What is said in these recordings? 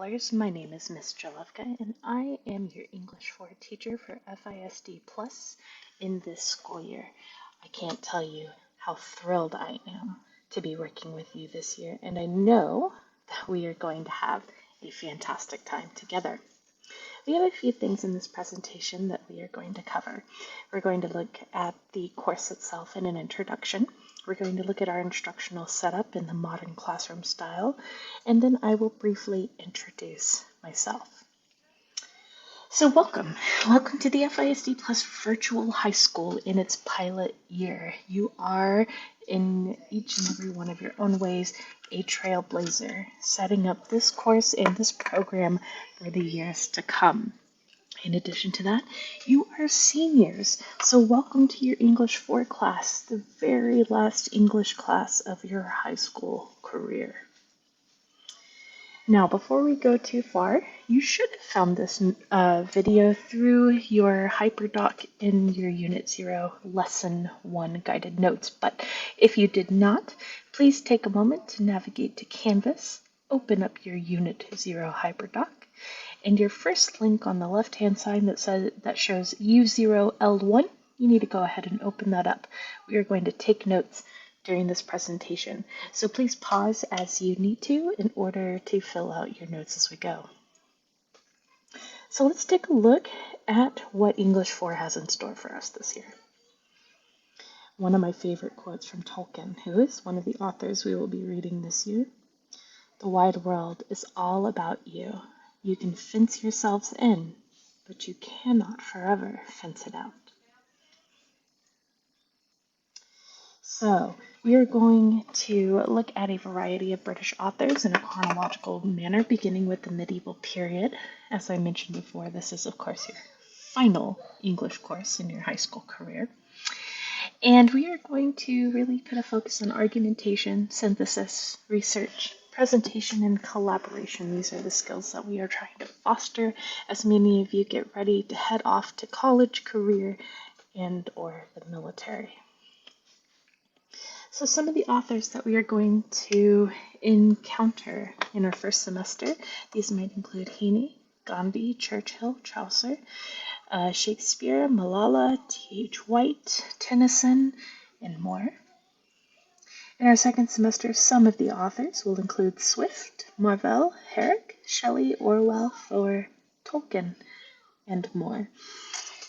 scholars. My name is Miss Jalevka, and I am your English 4 teacher for FISD Plus in this school year. I can't tell you how thrilled I am to be working with you this year, and I know that we are going to have a fantastic time together. We have a few things in this presentation that we are going to cover. We're going to look at the course itself in an introduction. We're going to look at our instructional setup in the modern classroom style, and then I will briefly introduce myself. So welcome to the FISD Plus Virtual High School in its pilot year. You are, in each and every one of your own ways, a trailblazer, setting up this course and this program for the years to come. In addition to that, you are seniors, so welcome to your English 4 class, the very last English class of your high school career. Now, before we go too far, you should have found this video through your HyperDoc in your Unit 0 Lesson 1 guided notes, but if you did not, please take a moment to navigate to Canvas, open up your Unit 0 HyperDoc, and your first link on the left-hand side that shows U0L1, you need to go ahead and open that up. We are going to take notes during this presentation, so please pause as you need to in order to fill out your notes as we go. So let's take a look at what English 4 has in store for us this year. One of my favorite quotes from Tolkien, who is one of the authors we will be reading this year. "The wide world is all about you. You can fence yourselves in, but you cannot forever fence it out." So we are going to look at a variety of British authors in a chronological manner, beginning with the medieval period. As I mentioned before, this is, of course, your final English course in your high school career. And we are going to really put a focus on argumentation, synthesis, research, presentation, and collaboration. These are the skills that we are trying to foster as many of you get ready to head off to college, career, and or the military. So some of the authors that we are going to encounter in our first semester, these might include Heaney, Gandhi, Churchill, Chaucer, Shakespeare, Malala, T.H. White, Tennyson, and more. In our second semester, some of the authors will include Swift, Marvell, Herrick, Shelley, Orwell, Thor, Tolkien, and more.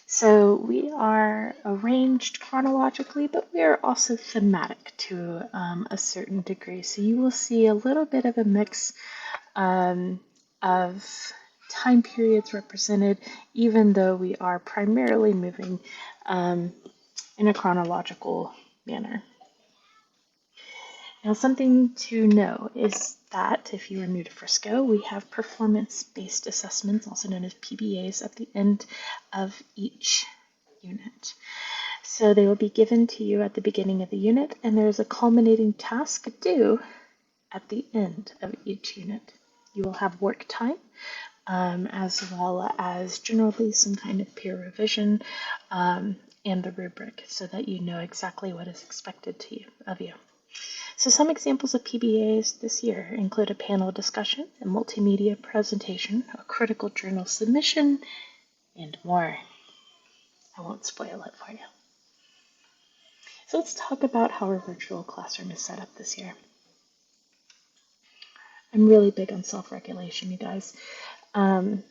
So we are arranged chronologically, but we are also thematic to a certain degree. So you will see a little bit of a mix of time periods represented, even though we are primarily moving in a chronological manner. Now, something to know is that if you are new to Frisco, we have performance-based assessments, also known as PBAs, at the end of each unit. So they will be given to you at the beginning of the unit, and there is a culminating task due at the end of each unit. You will have work time, as well as generally some kind of peer revision and the rubric, so that you know exactly what is expected of you. So some examples of PBAs this year include a panel discussion, a multimedia presentation, a critical journal submission, and more. I won't spoil it for you. So let's talk about how our virtual classroom is set up this year. I'm really big on self-regulation, you guys.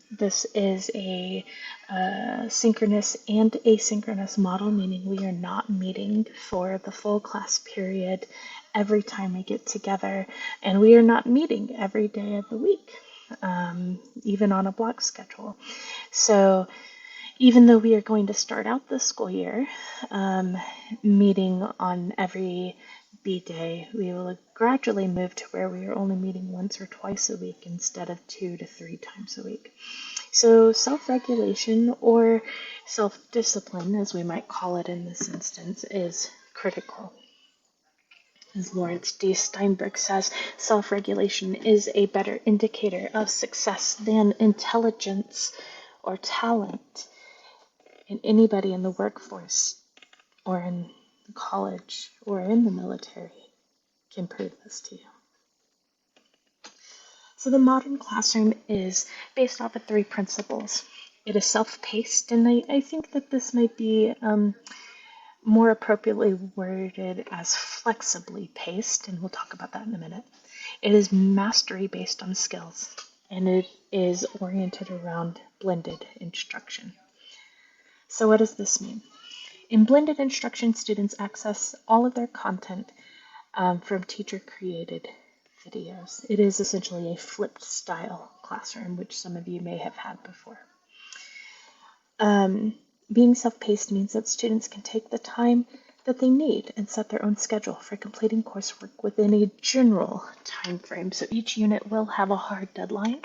This is a synchronous and asynchronous model, meaning we are not meeting for the full class period every time we get together, and we are not meeting every day of the week, even on a block schedule. So even though we are going to start out the school year meeting on every B day, we will gradually move to where we are only meeting once or twice a week instead of 2 to 3 times a week. So self-regulation, or self-discipline, as we might call it in this instance, is critical. As Lawrence D. Steinberg says, self-regulation is a better indicator of success than intelligence or talent. And anybody in the workforce or in college or in the military can prove this to you. So the modern classroom is based off of three principles. It is self-paced, and I think that this might be more appropriately worded as flexibly paced, and we'll talk about that in a minute. It is mastery based on skills, and it is oriented around blended instruction. So what does this mean? In blended instruction, students access all of their content from teacher-created videos. It is essentially a flipped style classroom, which some of you may have had before. Being self-paced means that students can take the time that they need and set their own schedule for completing coursework within a general time frame. So each unit will have a hard deadline,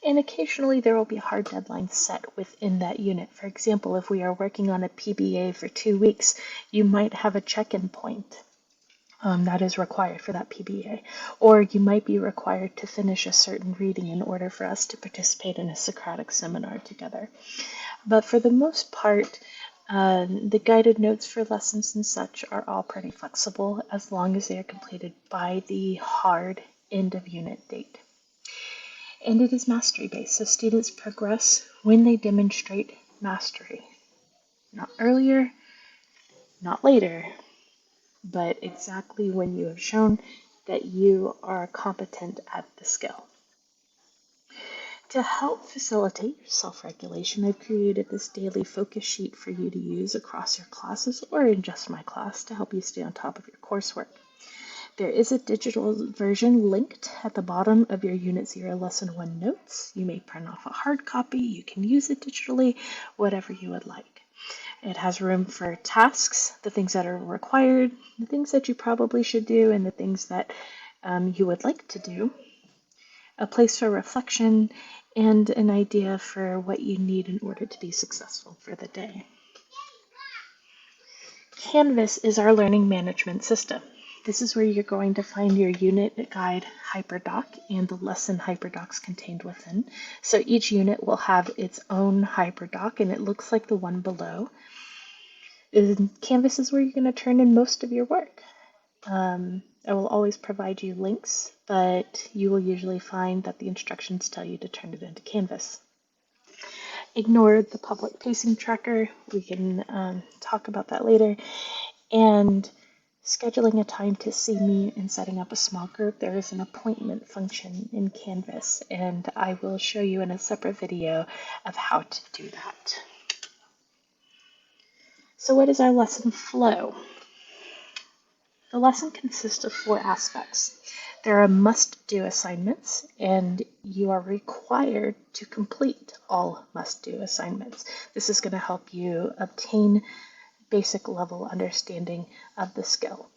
and occasionally there will be a hard deadline set within that unit. For example, if we are working on a PBA for 2 weeks, you might have a check-in point that is required for that PBA, or you might be required to finish a certain reading in order for us to participate in a Socratic seminar together. But for the most part, the guided notes for lessons and such are all pretty flexible as long as they are completed by the hard end of unit date. And it is mastery based, so students progress when they demonstrate mastery. Not earlier, not later, but exactly when you have shown that you are competent at the skill. To help facilitate your self-regulation, I've created this daily focus sheet for you to use across your classes or in just my class to help you stay on top of your coursework. There is a digital version linked at the bottom of your Unit 0 Lesson 1 notes. You may print off a hard copy, you can use it digitally, whatever you would like. It has room for tasks, the things that are required, the things that you probably should do, and the things that you would like to do. A place for reflection, and an idea for what you need in order to be successful for the day. Canvas is our learning management system. This is where you're going to find your unit guide hyperdoc and the lesson hyperdocs contained within. So each unit will have its own hyperdoc, and it looks like the one below. Canvas is where you're going to turn in most of your work. I will always provide you links, but you will usually find that the instructions tell you to turn it into Canvas. Ignore the public pacing tracker. We can talk about that later. And scheduling a time to see me and setting up a small group. There is an appointment function in Canvas, and I will show you in a separate video of how to do that. So what is our lesson flow? The lesson consists of 4 aspects. There are must-do assignments, and you are required to complete all must-do assignments. This is going to help you obtain basic level understanding of the skill.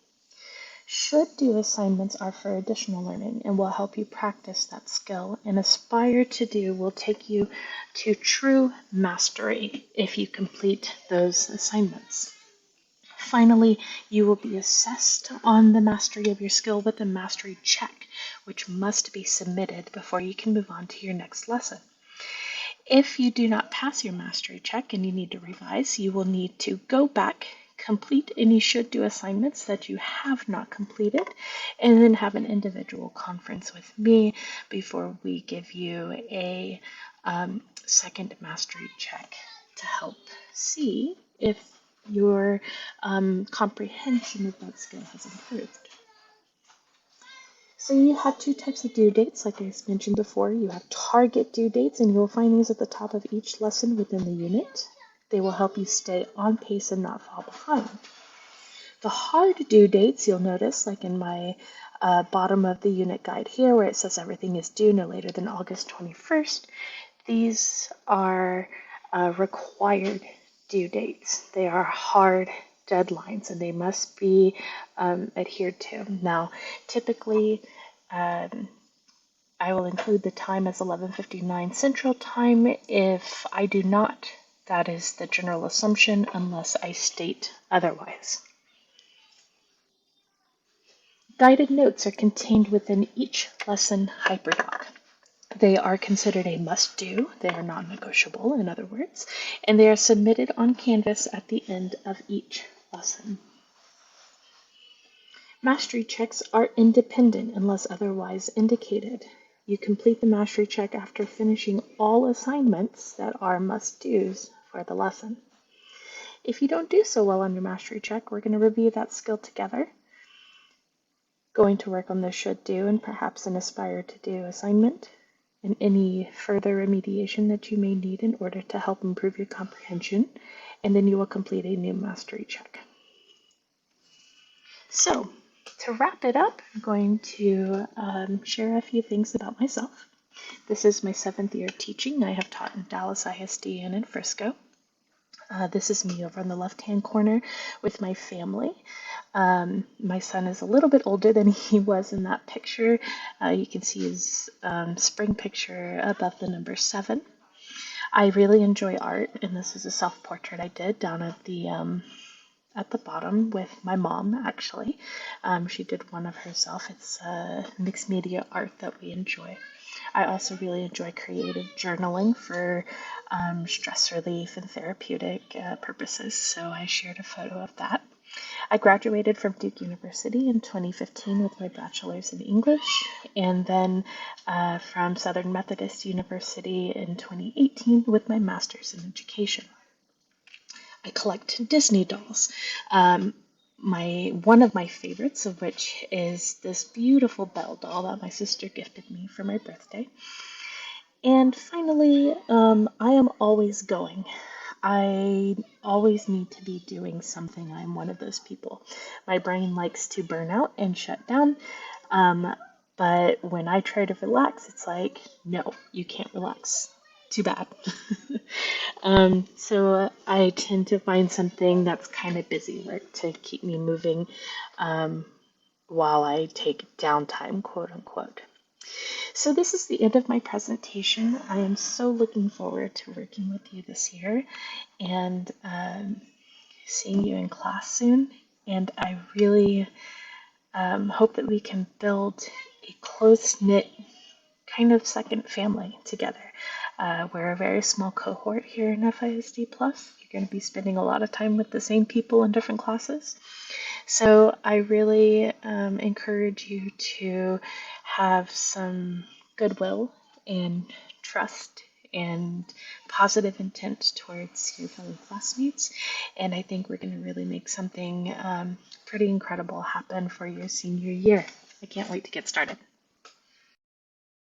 Should-do assignments are for additional learning and will help you practice that skill, and aspire to do will take you to true mastery if you complete those assignments. Finally, you will be assessed on the mastery of your skill with a mastery check, which must be submitted before you can move on to your next lesson. If you do not pass your mastery check and you need to revise, you will need to go back, complete any should-do assignments that you have not completed, and then have an individual conference with me before we give you a second mastery check to help see if your comprehension of that skill has improved. So you have 2 types of due dates, like I mentioned before. You have target due dates, and you will find these at the top of each lesson within the unit. They will help you stay on pace and not fall behind. The hard due dates, you'll notice, like in my bottom of the unit guide here, where it says everything is due no later than August 21st, these are required due dates. They are hard deadlines, and they must be adhered to. Now, typically, I will include the time as 11:59 Central Time. If I do not, that is the general assumption unless I state otherwise. Guided notes are contained within each lesson hyperdoc. They are considered a must-do. They are non-negotiable, in other words, and they are submitted on Canvas at the end of each lesson. Mastery checks are independent unless otherwise indicated. You complete the mastery check after finishing all assignments that are must-dos for the lesson. If you don't do so well on your mastery check, we're going to review that skill together, going to work on the should do and perhaps an aspire to do assignment, and any further remediation that you may need in order to help improve your comprehension, and then you will complete a new mastery check. So, to wrap it up, I'm going to share a few things about myself. This is my 7th year of teaching. I have taught in Dallas ISD and in Frisco. This is me over in the left-hand corner with my family. My son is a little bit older than he was in that picture. You can see his spring picture above the number 7. I really enjoy art, and this is a self-portrait I did down at the bottom with my mom, actually. She did one of herself. It's mixed media art that we enjoy. I also really enjoy creative journaling for stress relief and therapeutic purposes, so I shared a photo of that. I graduated from Duke University in 2015 with my bachelor's in English, and then from Southern Methodist University in 2018 with my master's in education. I collect Disney dolls. One of my favorites of which is this beautiful Belle doll that my sister gifted me for my birthday. And finally, I am always going. I always need to be doing something. I'm one of those people. My brain likes to burn out and shut down. But when I try to relax, it's like, no, you can't relax. Too bad. So I tend to find something that's kind of busy work to keep me moving while I take downtime, quote unquote. So this is the end of my presentation. I am so looking forward to working with you this year and seeing you in class soon. And I really hope that we can build a close-knit kind of second family together. We're a very small cohort here in FISD+. You're going to be spending a lot of time with the same people in different classes. So I really encourage you to have some goodwill and trust and positive intent towards your fellow classmates. And I think we're going to really make something pretty incredible happen for your senior year. I can't wait to get started.